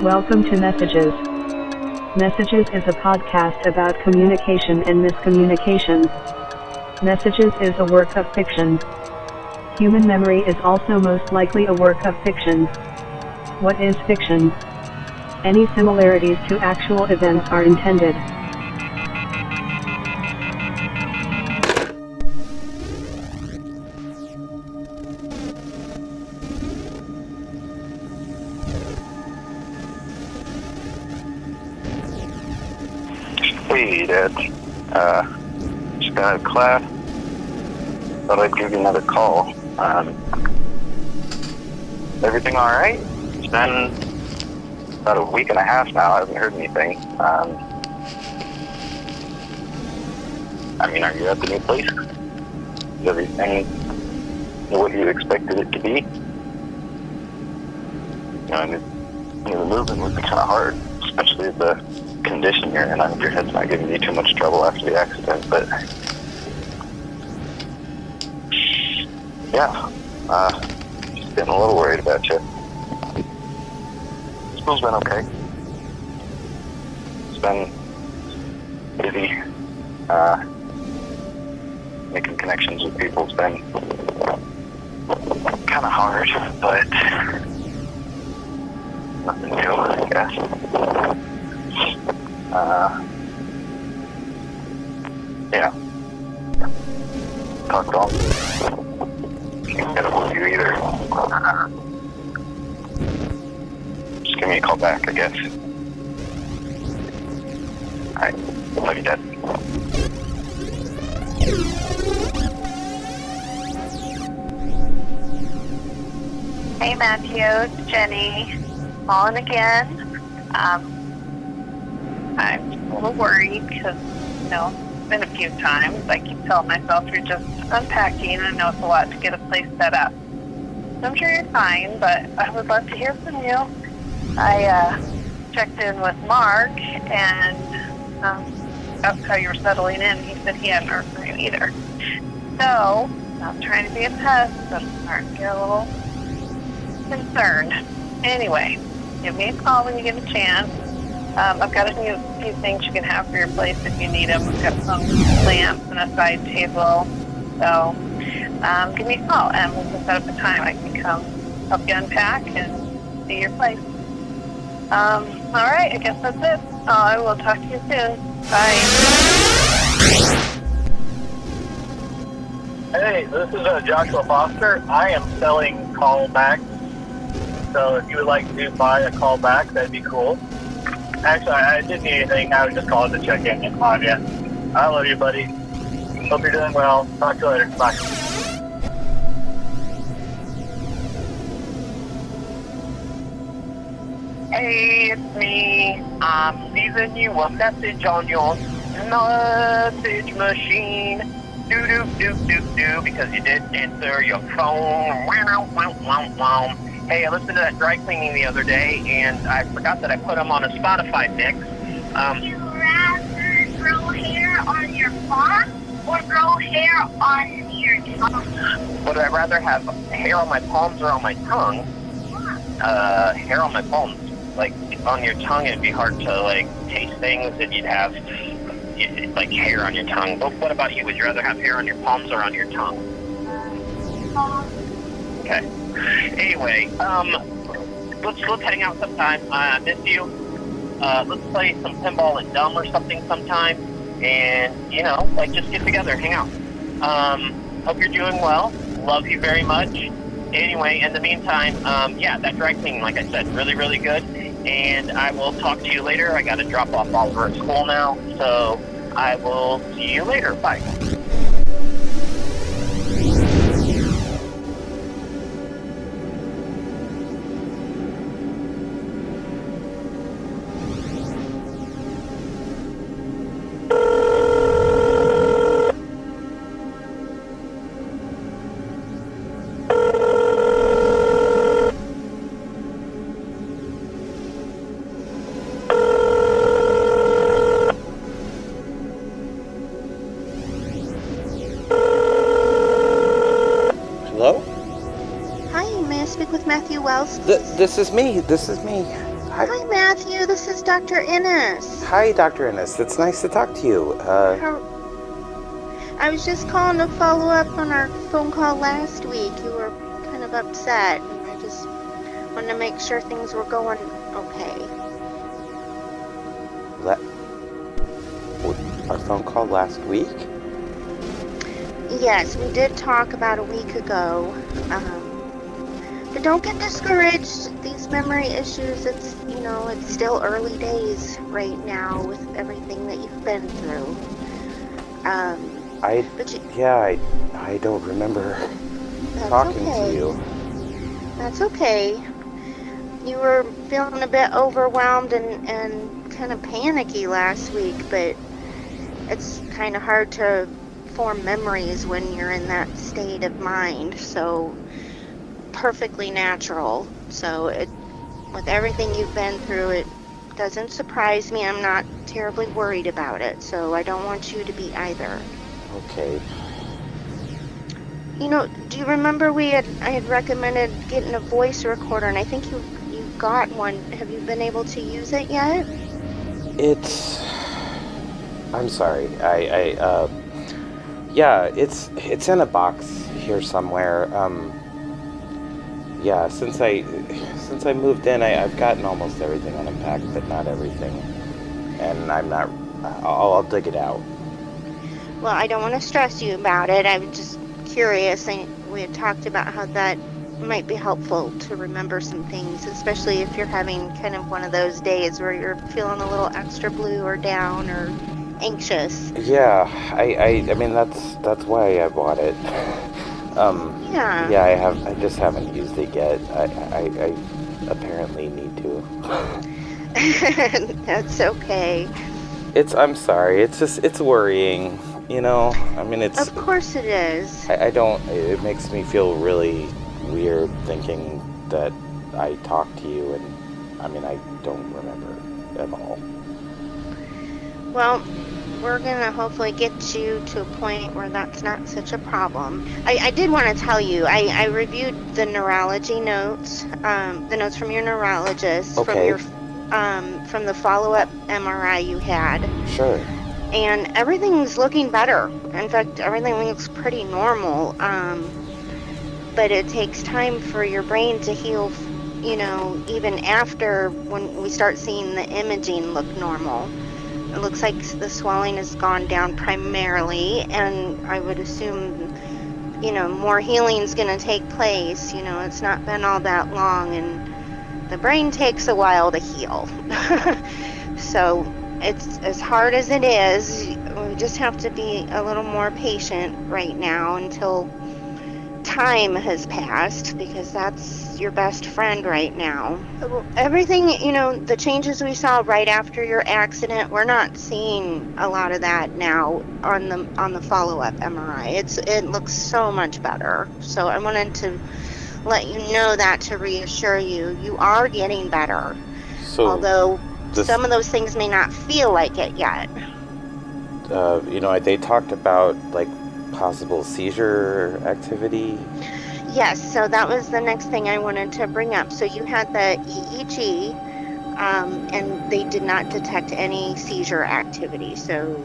Welcome to Messages. Messages is a podcast about communication and miscommunication. Messages is a work of fiction. Human memory is also most likely a work of fiction. What is fiction? Any similarities to actual events are intended. Hey, Dad. Just got out of class. Thought I'd give you another call. Everything all right? It's been about a week and a half now. I haven't heard anything. Are you at the new place? Is everything what you expected it to be? The movement would be kind of hard, especially the condition you're in. I hope your head's not giving you too much trouble after the accident, but yeah, just getting a little worried about you. School's been okay. It's been busy. Making connections with people has been kind of hard, but nothing new, I guess. Yeah. Talk to them. Can't get ahold of you either. Just give me a call back, I guess. Alright. Love you, Dad. Hey Matthew, it's Jenny. Calling again. I'm a little worried because, it's been a few times. I keep telling myself you're just unpacking. I know it's a lot to get a place set up. So I'm sure you're fine, but I would love to hear from you. I checked in with Mark and asked how you were settling in. He said he hadn't heard from you either. So I'm trying to be a pest, but I'm starting to get a little concerned. Anyway, give me a call when you get a chance. I've got a few things you can have for your place if you need them. I've got some lamps and a side table. So give me a call and we can set up a time I can come help you unpack and see your place. All right, I guess that's it. I will talk to you soon. Bye. Hey, this is Joshua Foster. I am selling callbacks. So if you would like to buy a callback, that'd be cool. Actually, I didn't need anything. I was just calling to check in on you. I love you, buddy. Hope you're doing well. Talk to you later. Bye. Hey, it's me. I'm leaving you a message on your message machine. Do, because you didn't answer your phone. Wow. Hey, I listened to that dry cleaning the other day, and I forgot that I put them on a Spotify mix. Would you rather grow hair on your palm or grow hair on your tongue? Would I rather have hair on my palms or on my tongue? Hair on my palms. Like, on your tongue, it'd be hard to, taste things, and you'd have, hair on your tongue. But what about you? Would you rather have hair on your palms or on your tongue? Okay. Anyway, let's hang out sometime. I miss you. Let's play some pinball and dumb or something sometime. And, just get together, hang out. Hope you're doing well. Love you very much. Anyway, in the meantime, that dry cleaning, like I said, really, really good. And I will talk to you later. I got to drop off Oliver at school now. So I will see you later. Bye. Hello? Hi, may I speak with Matthew Wells? This is me. Hi. Hi, Matthew. This is Dr. Innes. Hi, Dr. Innes. It's nice to talk to you. I was just calling to follow up on our phone call last week. You were kind of upset, and I just wanted to make sure things were going okay. Our phone call last week? Yes, we did talk about a week ago. But don't get discouraged. These memory issues, it's still early days right now with everything that you've been through. I don't remember talking to you. That's okay. You were feeling a bit overwhelmed and kind of panicky last week, but it's kind of hard to form memories when you're in that state of mind. So perfectly natural. So with everything you've been through, it doesn't surprise me. I'm not terribly worried about it, so I don't want you to be either. Okay. Do you remember I had recommended getting a voice recorder, and I think you got one. Have you been able to use it yet? I'm sorry. It's in a box here somewhere. Since I moved in, I've gotten almost everything unpacked, but not everything. And I'll dig it out. Well, I don't want to stress you about it. I'm just curious. We had talked about how that might be helpful to remember some things, especially if you're having kind of one of those days where you're feeling a little extra blue or down or anxious. Yeah, I mean that's why I bought it. Yeah. I just haven't used it yet. I apparently need to. That's okay. I'm sorry. It's worrying. I mean, Of course it is. It makes me feel really weird thinking that I talked to you, and I mean, I don't remember at all. Well, we're going to hopefully get you to a point where that's not such a problem. I did want to tell you, I reviewed the neurology notes, the notes from your neurologist, okay. from the follow-up MRI you had. Sure. And everything's looking better. In fact, everything looks pretty normal. But it takes time for your brain to heal, even after when we start seeing the imaging look normal. It looks like the swelling has gone down primarily, and I would assume, more healing's going to take place. It's not been all that long, and the brain takes a while to heal. So it's as hard as it is. We just have to be a little more patient right now until time has passed, because that's your best friend right now. Everything, the changes we saw right after your accident, we're not seeing a lot of that now on the follow-up MRI. It looks so much better. So I wanted to let you know that, to reassure you. You are getting better. So, although some of those things may not feel like it yet. They talked about possible seizure activity. Yes, so that was the next thing I wanted to bring up. So you had the EEG, and they did not detect any seizure activity. So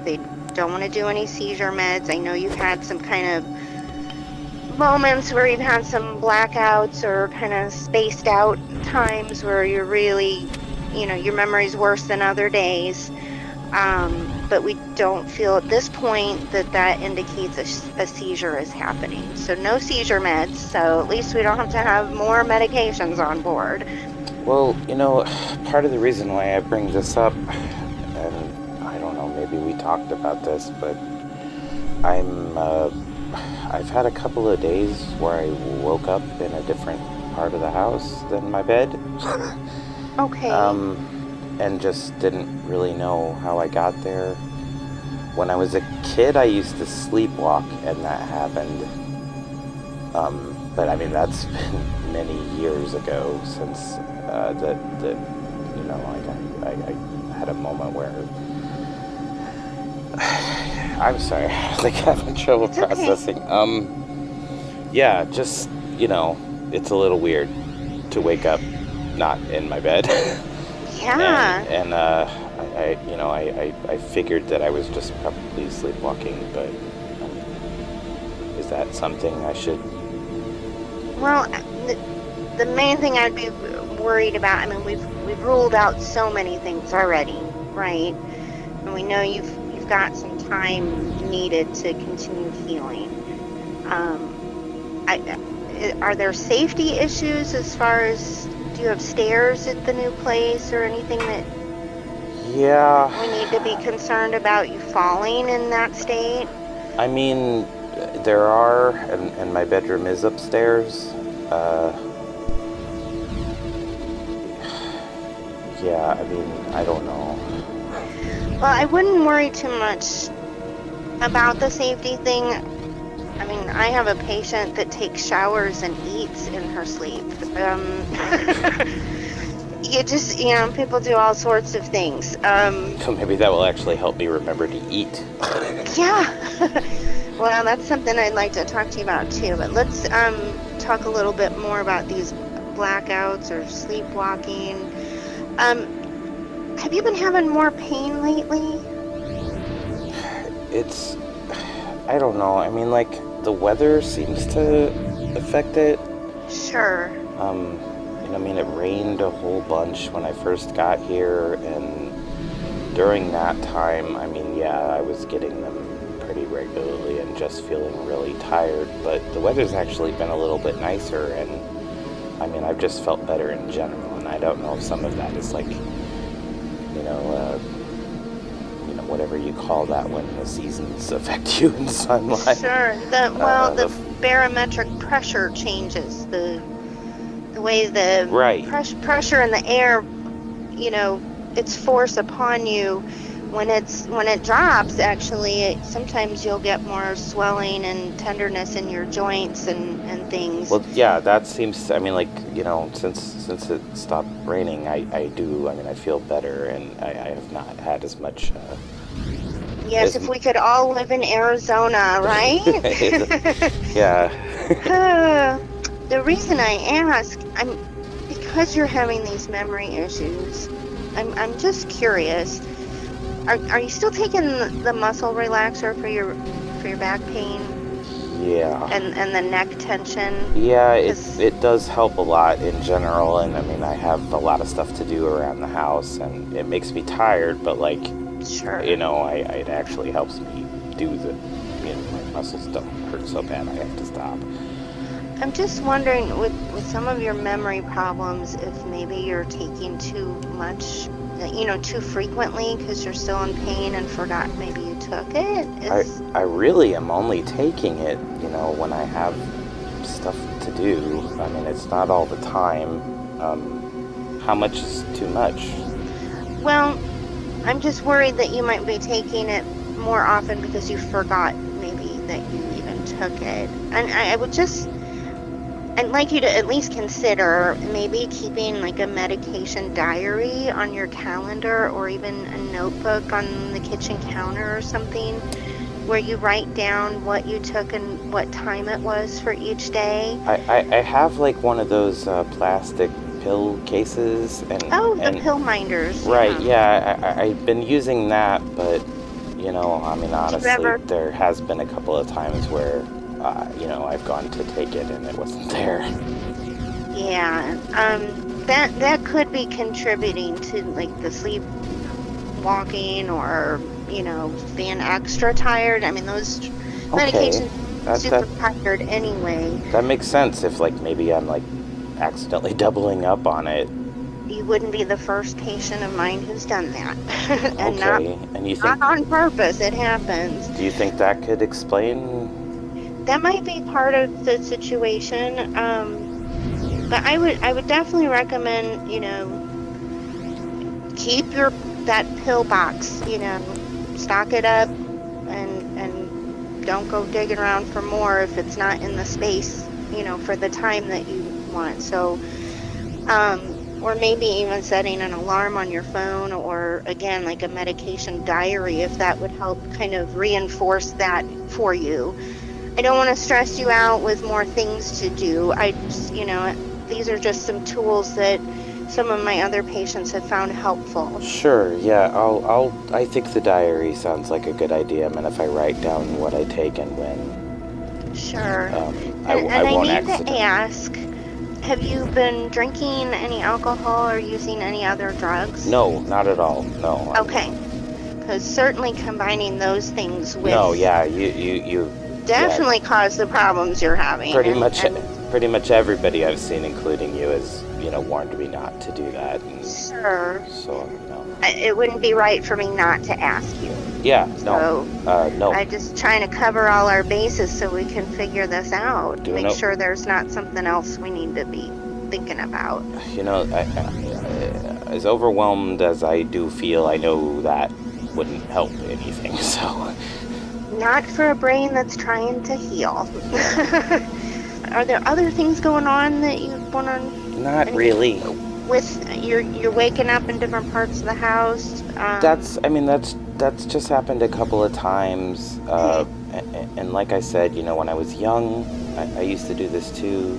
they don't want to do any seizure meds. I know you've had some kind of moments where you've had some blackouts or kind of spaced out times where you're really, your memory's worse than other days. But we don't feel at this point that indicates a seizure is happening. So no seizure meds, so at least we don't have to have more medications on board. Well, part of the reason why I bring this up, and I don't know, maybe we talked about this, but I've had a couple of days where I woke up in a different part of the house than my bed. Okay. And just didn't really know how I got there. When I was a kid, I used to sleepwalk, and that happened. But I mean, that's been many years ago since I had a moment where I'm sorry, I'm having trouble processing. Okay. Yeah, just it's a little weird to wake up not in my bed. Yeah. And I figured that I was just probably sleepwalking, but is that something I should? Well, the main thing I'd be worried about, I mean, we've ruled out so many things already, right? And we know you've got some time needed to continue healing. Are there safety issues as far as, do you have stairs at the new place or anything that Yeah. we need to be concerned about you falling in that state? I mean, there are, and my bedroom is upstairs. Yeah, I mean, I don't know. Well, I wouldn't worry too much about the safety thing. I mean, I have a patient that takes showers and eats in her sleep. People do all sorts of things. So maybe that will actually help me remember to eat. Yeah. Well, that's something I'd like to talk to you about too. But let's talk a little bit more about these blackouts or sleepwalking. Have you been having more pain lately? I don't know. I mean, like, the weather seems to affect it. Sure. I mean, it rained a whole bunch when I first got here, and during that time, I mean, yeah, I was getting them pretty regularly and just feeling really tired, but the weather's actually been a little bit nicer, and I mean, I've just felt better in general, and I don't know if some of that is like, whatever you call that when the seasons affect you in sunlight. Sure. The barometric pressure changes. The way the right. pressure in the air, its force upon you, when it drops, actually, sometimes you'll get more swelling and tenderness in your joints and things. Well, yeah, that seems, I mean, like, since it stopped raining, I feel better, and I have not had as much... Yes, if we could all live in Arizona, right? Yeah. The reason I ask, because you're having these memory issues, I'm just curious. Are you still taking the muscle relaxer for your back pain? Yeah. And the neck tension? Yeah, it does help a lot in general, and I mean, I have a lot of stuff to do around the house, and it makes me tired, but like, sure. It actually helps me do my muscles don't hurt so bad I have to stop. I'm just wondering, with some of your memory problems, if maybe you're taking too much, too frequently because you're still in pain and forgot maybe you took it? I really am only taking it, when I have stuff to do. I mean, it's not all the time. How much is too much? Well, I'm just worried that you might be taking it more often because you forgot maybe that you even took it. And I'd like you to at least consider maybe keeping like a medication diary on your calendar, or even a notebook on the kitchen counter or something, where you write down what you took and what time it was for each day. I have like one of those plastic pill cases, and the pill minders. Right, yeah, I've been using that, but I mean, honestly, there has been a couple of times where I've gone to take it and it wasn't there. Yeah, that could be contributing to like the sleepwalking, or being extra tired. I mean, those medications are super tired anyway. That makes sense. If like maybe I'm like accidentally doubling up on it. You wouldn't be the first patient of mine who's done that. And and you think, not on purpose, it happens. Do you think that could explain? That might be part of the situation. But I would definitely recommend, keep that pill box, stock it up, and don't go digging around for more if it's not in the space, for the time that you want. So, or maybe even setting an alarm on your phone, or again, like a medication diary, if that would help kind of reinforce that for you. I don't want to stress you out with more things to do. These are just some tools that some of my other patients have found helpful. Sure, yeah, I think the diary sounds like a good idea. I mean, if I write down what I take and when, Sure. I I won't need accidentally. to ask, have you been drinking any alcohol or using any other drugs? No, not at all. No. Okay. Because certainly combining those things with No, yeah, you definitely cause the problems you're having. pretty and- much and pretty much everybody I've seen, including you, has warned me not to do that. And sure. so no. It wouldn't be right for me not to ask you. Yeah, no. So No. I'm just trying to cover all our bases so we can figure this out. Do you Make know- sure there's not something else we need to be thinking about. As overwhelmed as I do feel, I know that wouldn't help anything. So Not for a brain that's trying to heal. Are there other things going on that you want to? not really. With you're waking up in different parts of the house. That's just happened a couple of times. And like I said, when I was young, I used to do this too.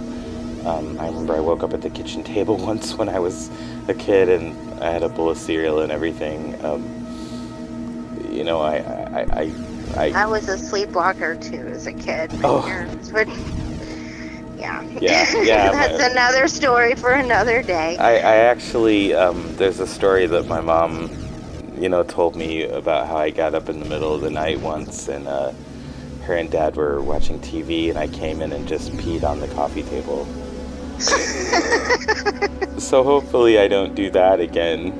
I remember I woke up at the kitchen table once when I was a kid, and I had a bowl of cereal and everything. I was a sleepwalker too as a kid. My Oh. parents would. Yeah. Yeah. That's another story for another day. I actually, there's a story that my mom, told me about how I got up in the middle of the night once, and her and Dad were watching TV, and I came in and just peed on the coffee table. So hopefully I don't do that again.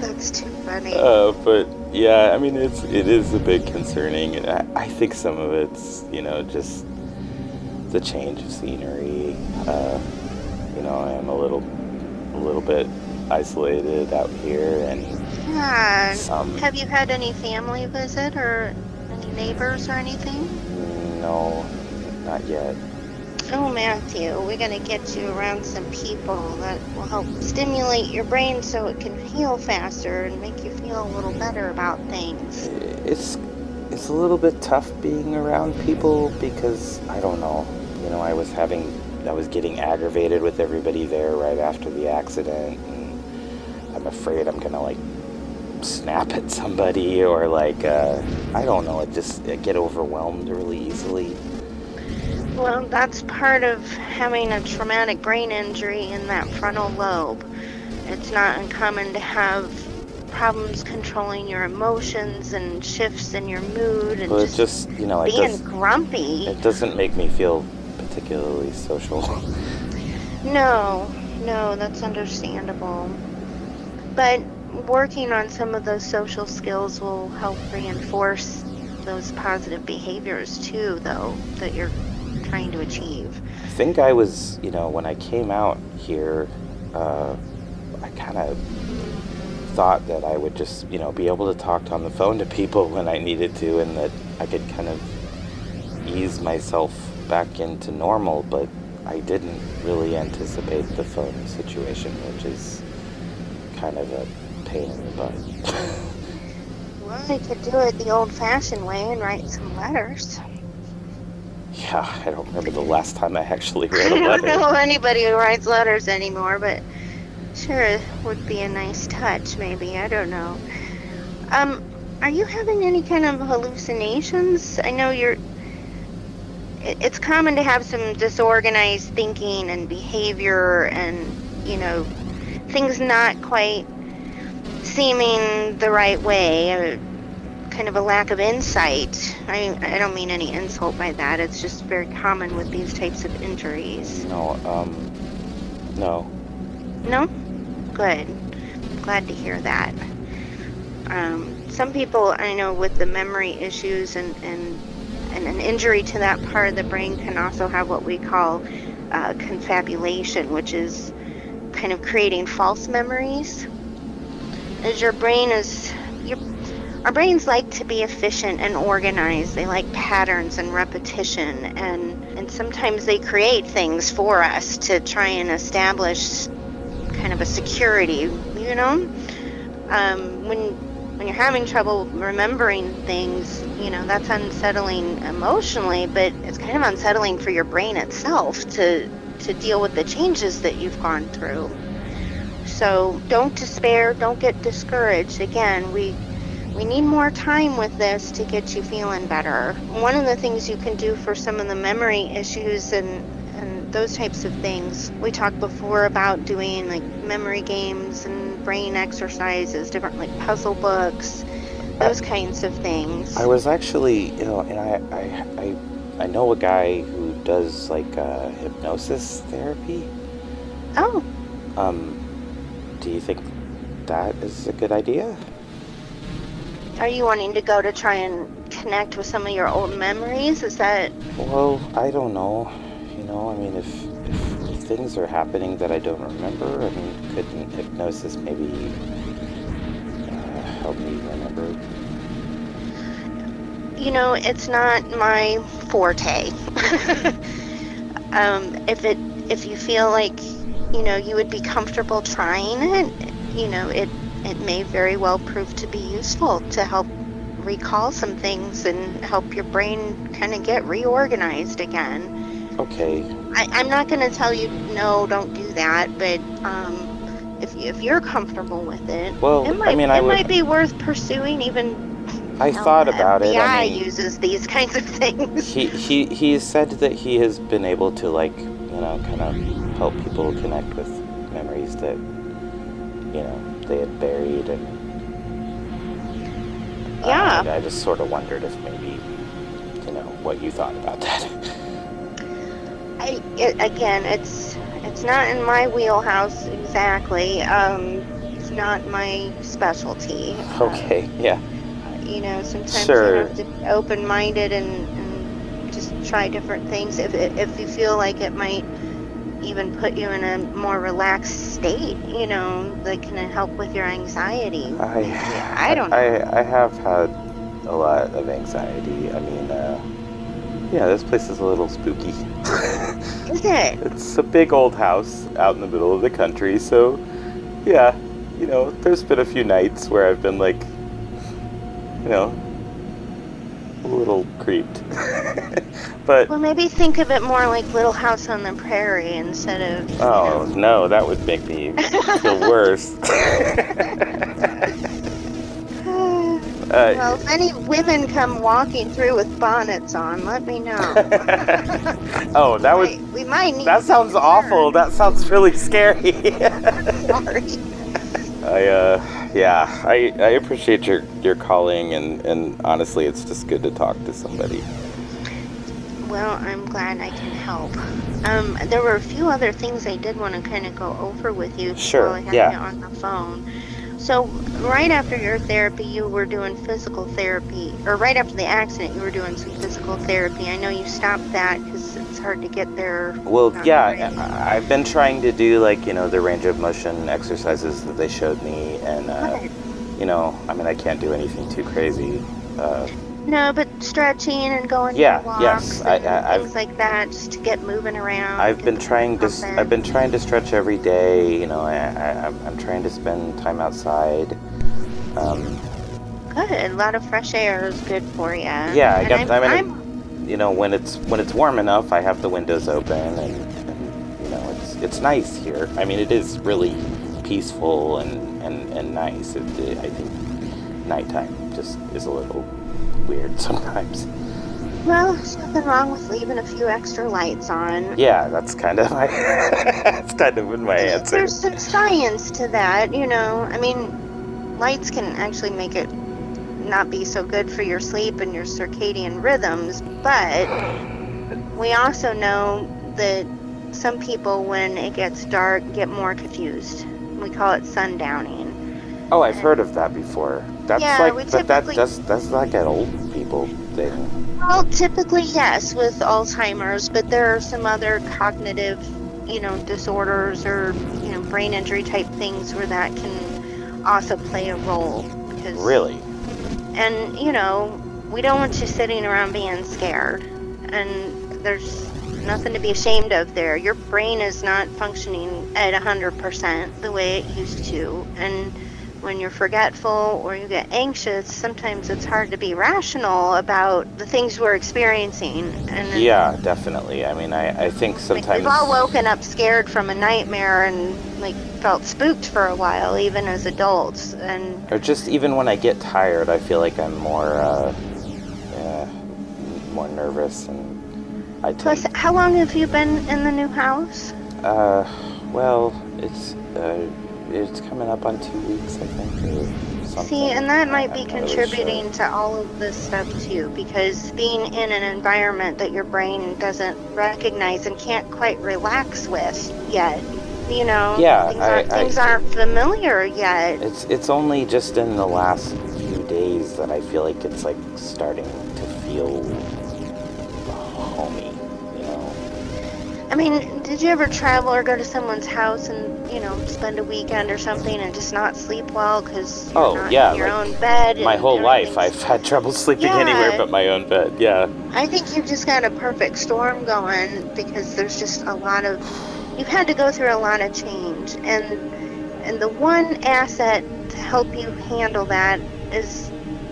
That's too funny. But yeah, I mean, it is a bit concerning, and I think some of it's, just the change of scenery. I am a little bit isolated out here, and Yeah. Have you had any family visit or any neighbors or anything? no, not yet. Oh, Matthew, we're going to get you around some people that will help stimulate your brain so it can heal faster and make you feel a little better about things. It's a little bit tough being around people because I don't know. I was getting aggravated with everybody there right after the accident, and I'm afraid I'm gonna snap at somebody or I don't know. I get overwhelmed really easily. Well, that's part of having a traumatic brain injury in that frontal lobe. It's not uncommon to have problems controlling your emotions and shifts in your mood and But just being grumpy. It doesn't make me feel particularly social. No, that's understandable. But working on some of those social skills will help reinforce those positive behaviors too, though, that you're trying to achieve. I think I was, when I came out here, I kind of thought that I would just, be able to talk on the phone to people when I needed to, and that I could kind of ease myself back into normal, but I didn't really anticipate the phone situation, which is kind of a pain in the butt. Well, you could do it the old-fashioned way and write some letters. Yeah, I don't remember the last time I actually wrote a I don't letter. know anybody who writes letters anymore, but sure, it would be a nice touch, maybe. I don't know. Are you having any kind of hallucinations? I know it's common to have some disorganized thinking and behavior and, things not quite seeming the right way. Kind of a lack of insight. I don't mean any insult by that. It's just very common with these types of injuries. No. No? Good. Glad to hear that. Some people I know with the memory issues and an injury to that part of the brain can also have what we call confabulation, which is kind of creating false memories. As our brains like to be efficient and organized. They like patterns and repetition, and sometimes they create things for us to try and establish kind of a security, When you're having trouble remembering things, that's unsettling emotionally, but it's kind of unsettling for your brain itself to to deal with the changes that you've gone through. So don't despair, don't get discouraged. Again, we need more time with this to get you feeling better. One of the things you can do for some of the memory issues and those types of things, we talked before about doing like memory games and brain exercises, different like puzzle books, those kinds of things. I was actually, and I know a guy who does like hypnosis therapy. Oh. Do you think that is a good idea? Are you wanting to go to try and connect with some of your old memories? Is that... Well, I don't know. I mean, if things are happening that I don't remember, I mean, couldn't hypnosis maybe help me remember? It's not my forte. If you feel like, you would be comfortable trying it, it may very well prove to be useful to help recall some things and help your brain kind of get reorganized again. Okay. I'm not going to tell you, no, don't do that, but if you're comfortable with it, well, it might be worth pursuing even... I thought about it. FBI uses these kinds of things. He said that he has been able to, like, kind of help people connect with memories that, they had buried, and yeah. I just sort of wondered if maybe, what you thought about that. Again, it's not in my wheelhouse exactly. It's not my specialty. Okay, yeah. Sometimes sure. you have to be open-minded and just try different things. If you feel like it might even put you in a more relaxed state, that can help with your anxiety. I don't know. I have had a lot of anxiety. I mean, this place is a little spooky. Is it? It's a big old house out in the middle of the country, so, yeah, there's been a few nights where I've been, like, a little creeped. But... Well, maybe think of it more like Little House on the Prairie instead of... Oh, no, that would make me feel worse. Well, if any women come walking through with bonnets on, let me know. Oh, that would... We might need... That sounds awful. That sounds really scary. Sorry. I appreciate your calling, and honestly, it's just good to talk to somebody. Well, I'm glad I can help. There were a few other things I did want to kind of go over with you Sure, while I had yeah. you on the phone. So, right after your therapy, you were doing physical therapy, or right after the accident, you were doing some physical therapy. I know you stopped that because it's hard to get there. Well, yeah, I've been trying to do, like, the range of motion exercises that they showed me, and, I mean, I can't do anything too crazy. No, but stretching and going Yeah, for walks yes, and I've things like that, just to get moving around. I've been trying to stretch every day. I'm trying to spend time outside. Good. A lot of fresh air is good for you. Yeah, when it's warm enough, I have the windows open, and it's nice here. I mean, it is really peaceful and nice. I think nighttime just is a little weird sometimes. Well, there's nothing wrong with leaving a few extra lights on. Yeah, that's kind of my been my answer. There's some science to that, I mean, lights can actually make it not be so good for your sleep and your circadian rhythms, but we also know that some people, when it gets dark, get more confused. We call it sundowning. Oh, I've heard of that before. That's that's like an old people thing. Well, typically yes, with Alzheimer's, but there are some other cognitive, disorders or brain injury type things where that can also play a role. Really? And we don't want you sitting around being scared, and there's nothing to be ashamed of there. Your brain is not functioning at 100% the way it used to, and when you're forgetful or you get anxious, sometimes it's hard to be rational about the things we're experiencing. And Yeah, definitely. I mean, I think sometimes... we've all woken up scared from a nightmare and, like, felt spooked for a while, even as adults. And or just even when I get tired, I feel like I'm more nervous, and I plus, how long have you been in the new house? Well, it's coming up on 2 weeks, I think, or something. See, and that might be I'm not really contributing sure. to all of this stuff too, because being in an environment that your brain doesn't recognize and can't quite relax with yet, you know, Yeah, things aren't familiar yet. It's only just in the last few days that I feel like it's like starting to feel homey, you know. I mean, did you ever travel or go to someone's house and, you know, spend a weekend or something and just not sleep well because you're not in your own bed? My whole life I've had trouble sleeping anywhere but my own bed, yeah. I think you've just got a perfect storm going because there's just you've had to go through a lot of change. And the one asset to help you handle that is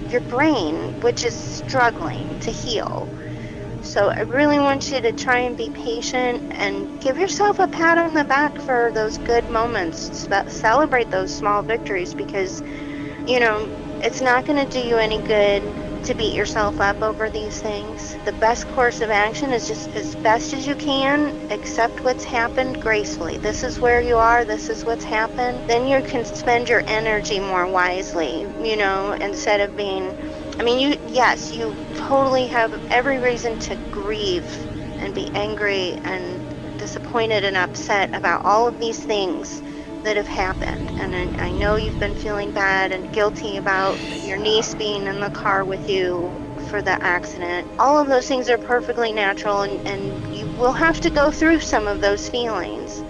your brain, which is struggling to heal. So I really want you to try and be patient and give yourself a pat on the back for those good moments. Celebrate those small victories because, you know, it's not going to do you any good to beat yourself up over these things. The best course of action is just as best as you can, accept what's happened gracefully. This is where you are, this is what's happened. Then you can spend your energy more wisely, you know, instead of being... I mean, you totally have every reason to grieve and be angry and disappointed and upset about all of these things that have happened. And I know you've been feeling bad and guilty about your niece being in the car with you for the accident. All of those things are perfectly natural, and you will have to go through some of those feelings.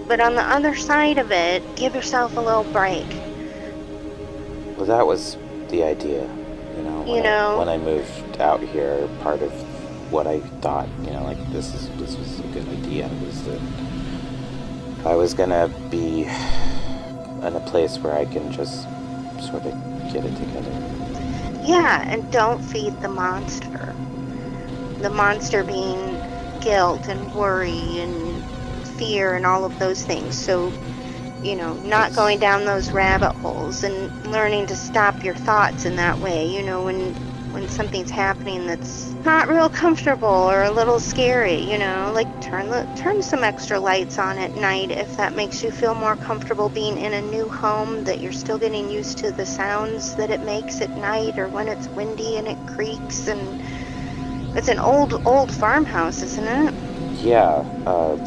But on the other side of it, give yourself a little break. Well, that was the idea. When I moved out here, part of what I thought, like this was a good idea, was that I was gonna be in a place where I can just sort of get it together. Yeah, and don't feed the monster. The monster being guilt and worry and fear and all of those things. So, not going down those rabbit holes and learning to stop your thoughts in that way. When something's happening that's not real comfortable or a little scary, like turn some extra lights on at night if that makes you feel more comfortable being in a new home, that you're still getting used to the sounds that it makes at night or when it's windy and it creaks. And it's an old farmhouse, isn't it? Yeah.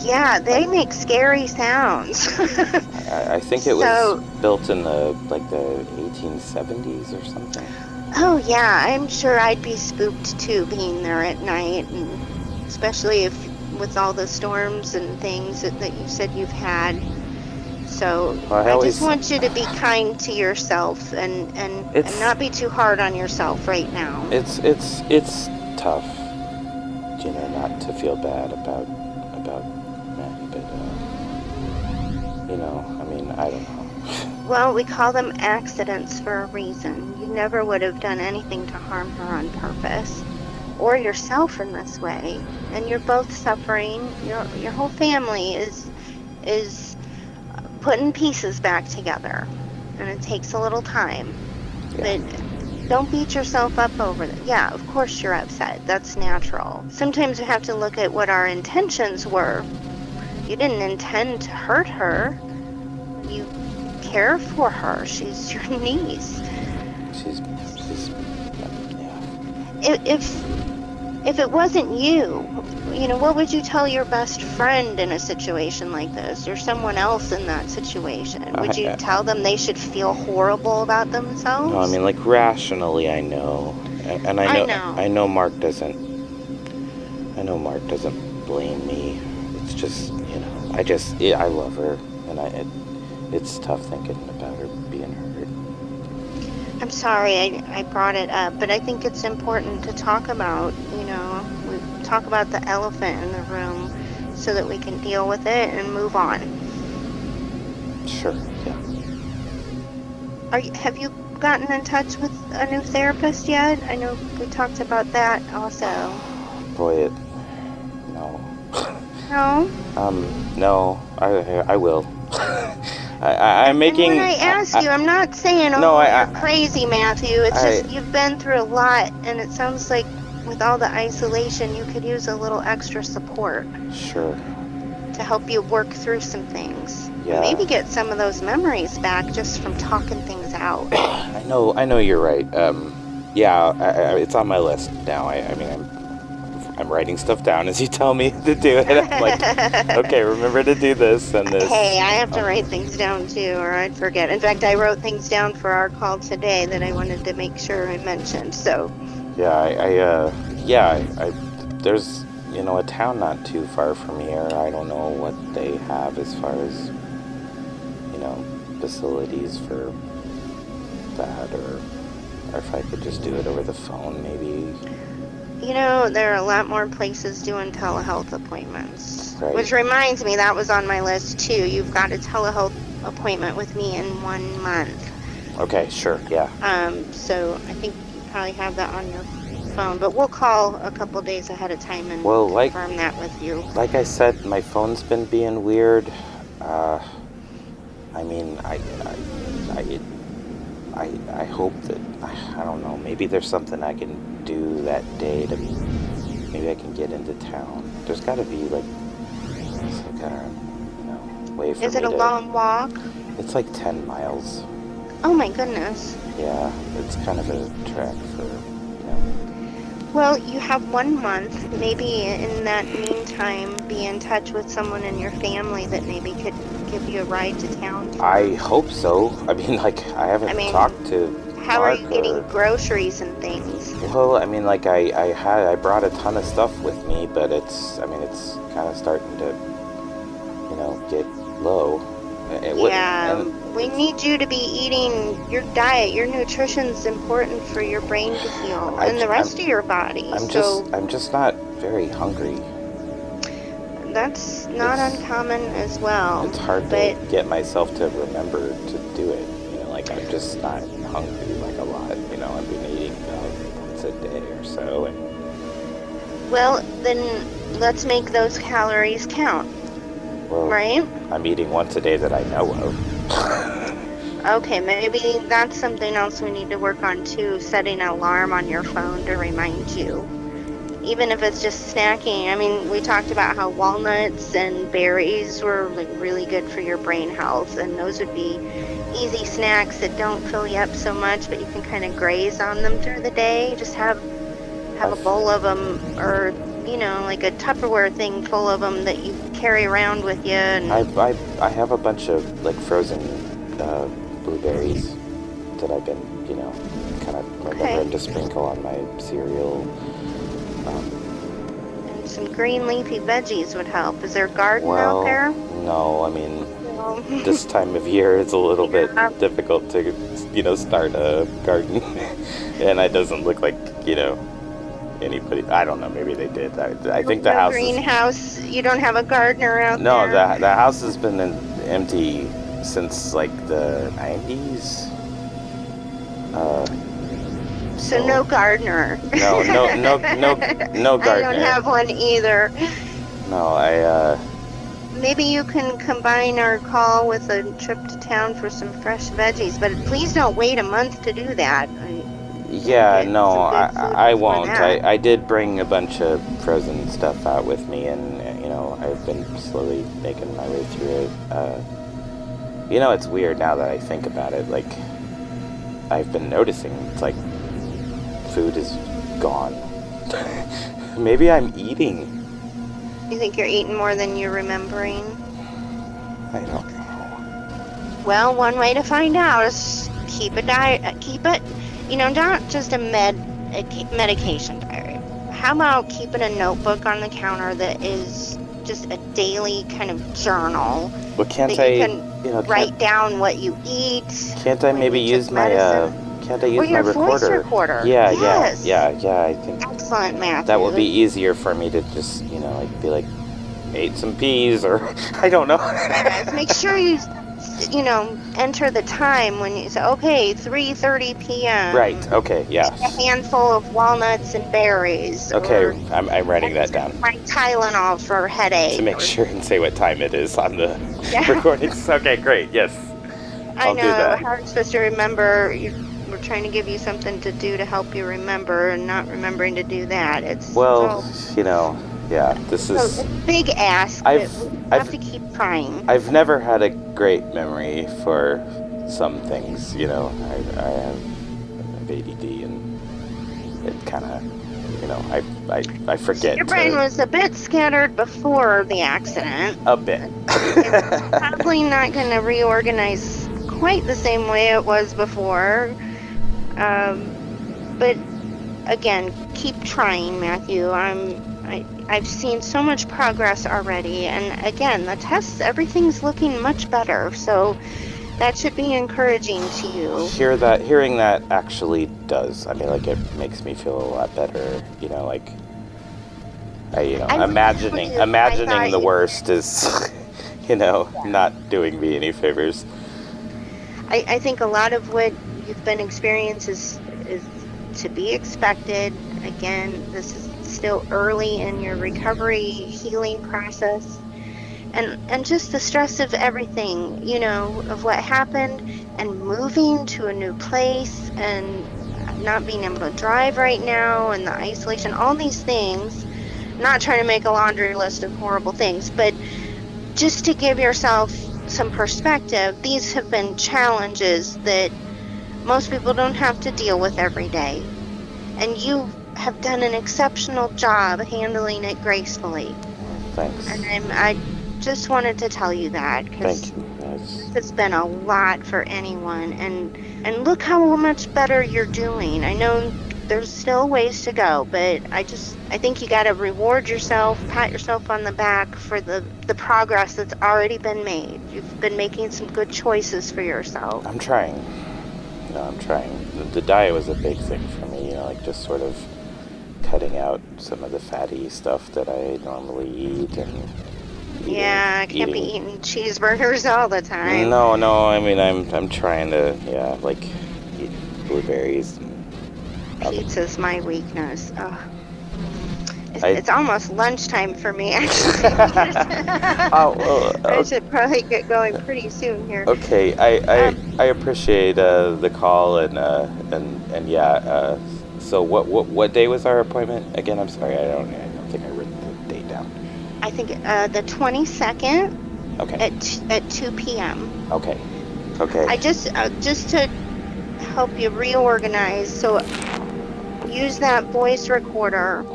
Yeah, they make scary sounds. I think it was built in the 1870s or something. Oh yeah, I'm sure I'd be spooked too being there at night, and especially with all the storms and things that you said you've had. So I just want you to be kind to yourself and not be too hard on yourself right now. It's tough. Not to feel bad about Maddie, but I mean, I don't know. Well, we call them accidents for a reason. You never would have done anything to harm her on purpose, or yourself in this way. And you're both suffering. Your whole family is putting pieces back together, and it takes a little time. Yeah. But don't beat yourself up over it. Yeah, of course you're upset. That's natural. Sometimes we have to look at what our intentions were. You didn't intend to hurt her. You care for her. She's your niece. She's yeah. If it wasn't you, what would you tell your best friend in a situation like this, or someone else in that situation? Would you tell them they should feel horrible about themselves? No, I mean, rationally, I know, and I know Mark doesn't. I know Mark doesn't blame me. It's just, I love her, and it's tough thinking about her being hurt. I'm sorry I brought it up, but I think it's important to talk about, we talk about the elephant in the room so that we can deal with it and move on. Sure, yeah. Have you gotten in touch with a new therapist yet? I know we talked about that also. Boy, no. No? No, I will. I'm making... And when I ask you, I'm not saying, No, you're crazy, Matthew. It's just you've been through a lot, and it sounds like with all the isolation, you could use a little extra support. Sure. To help you work through some things. Yeah. And maybe get some of those memories back just from talking things out. I know you're right. Yeah, it's on my list now. I mean, I'm writing stuff down as you tell me to do it. I'm like, okay, remember to do this and this. Hey, I have to write things down too, or I'd forget. In fact, I wrote things down for our call today that I wanted to make sure I mentioned. So. Yeah, there's, a town not too far from here. I don't know what they have as far as, facilities for that, or if I could just do it over the phone, maybe. There are a lot more places doing telehealth appointments. Right. Which reminds me, that was on my list too. You've got a telehealth appointment with me in 1 month. Okay, sure, yeah. So I think you probably have that on your phone, but we'll call a couple days ahead of time and confirm that with you. Like I said, my phone's been being weird. I mean, I hope that, I don't know, maybe there's something I can do that day to, maybe I can get into town. There's got to be, some kind of, way for me to... Is it a long walk? It's like 10 miles. Oh my goodness. Yeah, it's kind of a trek for, Well, you have 1 month. Maybe in that meantime, be in touch with someone in your family that maybe could give you a ride to town. I hope so. I mean, I haven't talked to How Mark are you getting groceries and things? Well, I mean, I brought a ton of stuff with me, but it's kind of starting to, get low. We need you to be eating your diet. Your nutrition's important for your brain to heal and the rest of your body. I'm just not very hungry. That's not uncommon as well. It's hard to get myself to remember to do it. I'm just not hungry a lot. I've been eating once a day or so. Well, then let's make those calories count. Well, right? I'm eating once a day that I know of. Okay, maybe that's something else we need to work on too, setting an alarm on your phone to remind you. Even if it's just snacking. I mean, we talked about how walnuts and berries were really good for your brain health, and those would be easy snacks that don't fill you up so much, but you can kind of graze on them through the day. Just have a bowl of them, or like a Tupperware thing full of them that you carry around with you. And I have a bunch of frozen blueberries that I've been kind of remembering to sprinkle on my cereal. And some green leafy veggies would help. Is there a garden out there? No, I mean, this time of year it's a little bit difficult to start a garden, and it doesn't look like anybody. I don't know. Maybe they did. I think the house. Greenhouse. You don't have a gardener out there. No, the house has been empty since the 90s. So no gardener. No gardener. I don't have one either. No, Maybe you can combine our call with a trip to town for some fresh veggies, but please don't wait a month to do that. Yeah, no, I won't. I did bring a bunch of frozen stuff out with me, and I've been slowly making my way through it. It's weird now that I think about it. I've been noticing it's food is gone. Maybe I'm eating. You think you're eating more than you're remembering? I don't know. Well, one way to find out is keep a diet. Keep it, not just a medication diary. How about keeping a notebook on the counter that is just a daily kind of journal? Well, can't you can write down what you eat? Can't I maybe use my Can't I use my recorder? Voice recorder. Yeah, yes. yeah. I think excellent, Matthew. that would be easier for me to just, be ate some peas, or I don't know. Make sure you enter the time when you say, okay, 3:30 p.m. Right. Okay. Yeah. A handful of walnuts and berries. Okay. Or I'm writing that down my Tylenol for headache. to make sure and say what time it is on the Yeah. recordings. Okay. Great. Yes. I I'll know. do that. How are you supposed to remember? We're trying to give you something to do to help you remember, and not remembering to do that. Well, yeah. This is a big ask. I've have to keep trying. I've never had a great memory for some things. I have ADD, and it kind of, I forget. Your brain was a bit scattered before the accident. A bit. It's probably not going to reorganize quite the same way it was before. But again, keep trying, Matthew. I've seen so much progress already, and again, the tests, everything's looking much better. So that should be encouraging to you. Hearing that actually does. I mean, it makes me feel a lot better. Imagining the worst is, not doing me any favors. I think a lot of what you've been experiencing is to be expected. Again, this is still early in your recovery healing process. And just the stress of everything, of what happened, and moving to a new place, and not being able to drive right now, and the isolation, all these things. Not trying to make a laundry list of horrible things, but just to give yourself some perspective, these have been challenges that most people don't have to deal with every day. And you have done an exceptional job handling it gracefully. Thanks. And I just wanted to tell you that, because this has been a lot for anyone, and look how much better you're doing. I know there's still ways to go, but I think you got to reward yourself, pat yourself on the back for the progress that's already been made. You've been making some good choices for yourself. I'm trying. I'm trying. The diet was a big thing for me, just sort of cutting out some of the fatty stuff that I normally eat, and I can't be eating cheeseburgers all the time. No, I mean, I'm trying to, eat blueberries. Pizza's my weakness. Oh. It's almost lunchtime for me, actually. I should probably get going pretty soon here. Okay, I appreciate the call, and yeah. So what day was our appointment again? I'm sorry, I don't think I wrote the date down. I think the 22nd. Okay. At 2 p.m. Okay. I just to help you reorganize. So use that voice recorder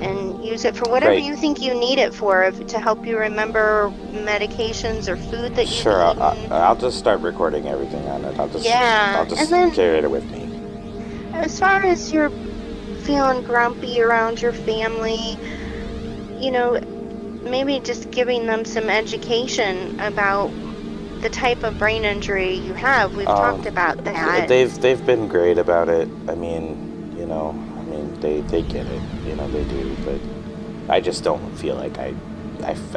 and use it for whatever you think you need it for, to help you remember medications or food that you've eaten. I'll just start recording everything on it. I'll just carry it with me. As far as you're feeling grumpy around your family, maybe just giving them some education about the type of brain injury you have. We've talked about that. They've been great about it. I mean, they get it. They do. But I just don't feel like I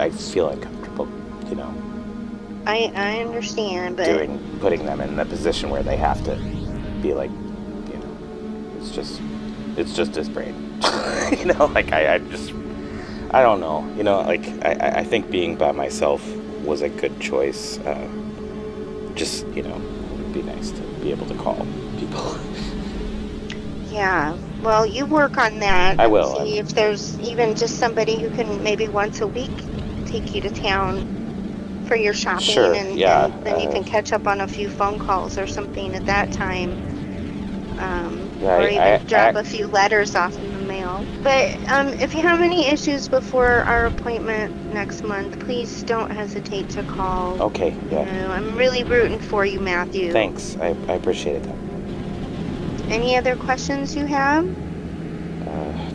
feel uncomfortable. I understand, but putting them in the position where they have to be like, it's just his brain. I don't know. I think being by myself was a good choice. It would be nice to be able to call people. Yeah, well, you work on that. I will. See if there's even just somebody who can maybe once a week take you to town for your shopping. Sure, and then you can catch up on a few phone calls or something at that time. Or even drop a few letters off in the mail. But if you have any issues before our appointment next month, please don't hesitate to call. Okay, yeah. I'm really rooting for you, Matthew. Thanks, I appreciate it. Any other questions you have?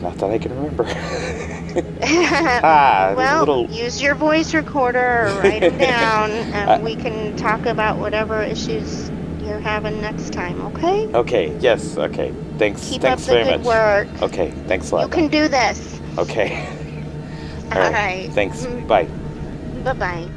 Not that I can remember. Well, use your voice recorder or write them down, and we can talk about whatever issues you're having next time, okay? Okay, yes, okay. Thanks Keep thanks up the very good much. work. Okay, thanks a lot. You can do this. Okay. All right. Thanks. Bye. Bye-bye.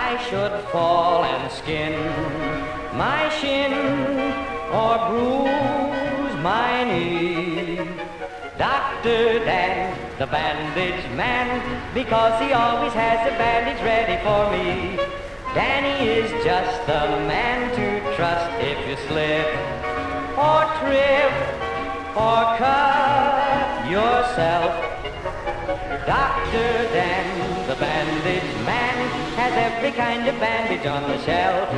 I should fall and skin my shin or bruise my knee, Dr. Dan, the bandage man, because he always has a bandage ready for me. Danny is just the man to trust if you slip or trip or cut yourself. Dr. Dan, the bandage man, has every kind of bandage on the shelf.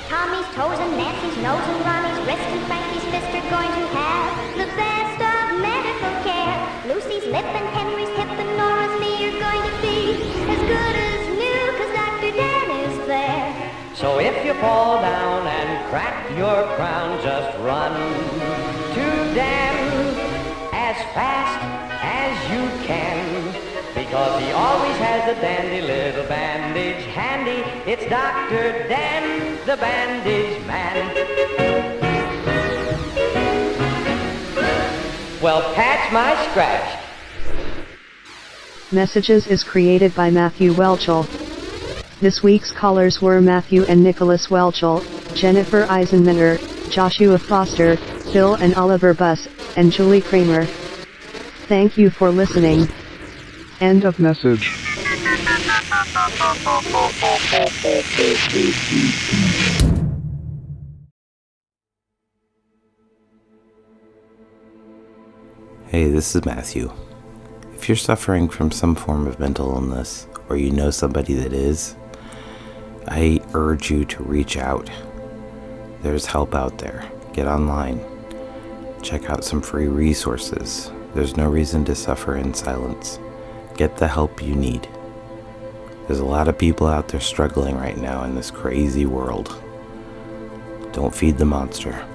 Tommy's toes and Nancy's nose and Ronnie's wrist and Frankie's fist are going to have the best of medical care. Lucy's lip and Henry's hip and Nora's knee are going to be as good as new, 'cause Dr. Dan is there. So if you fall down and crack your crown, just run to Dan as fast as you can, because he always has a dandy little bandage handy. It's Dr. Dan, the bandage man. Well, patch my scratch. Messages is created by Matthew Welchel. This week's callers were Matthew and Nicholas Welchel, Jennifer Eisenmenger, Joshua Foster, Phil and Oliver Buss, and Julie Kramer. Thank you for listening. End of message. Hey, this is Matthew. If you're suffering from some form of mental illness, or you know somebody that is, I urge you to reach out. There's help out there. Get online. Check out some free resources. There's no reason to suffer in silence. Get the help you need. There's a lot of people out there struggling right now in this crazy world. Don't feed the monster.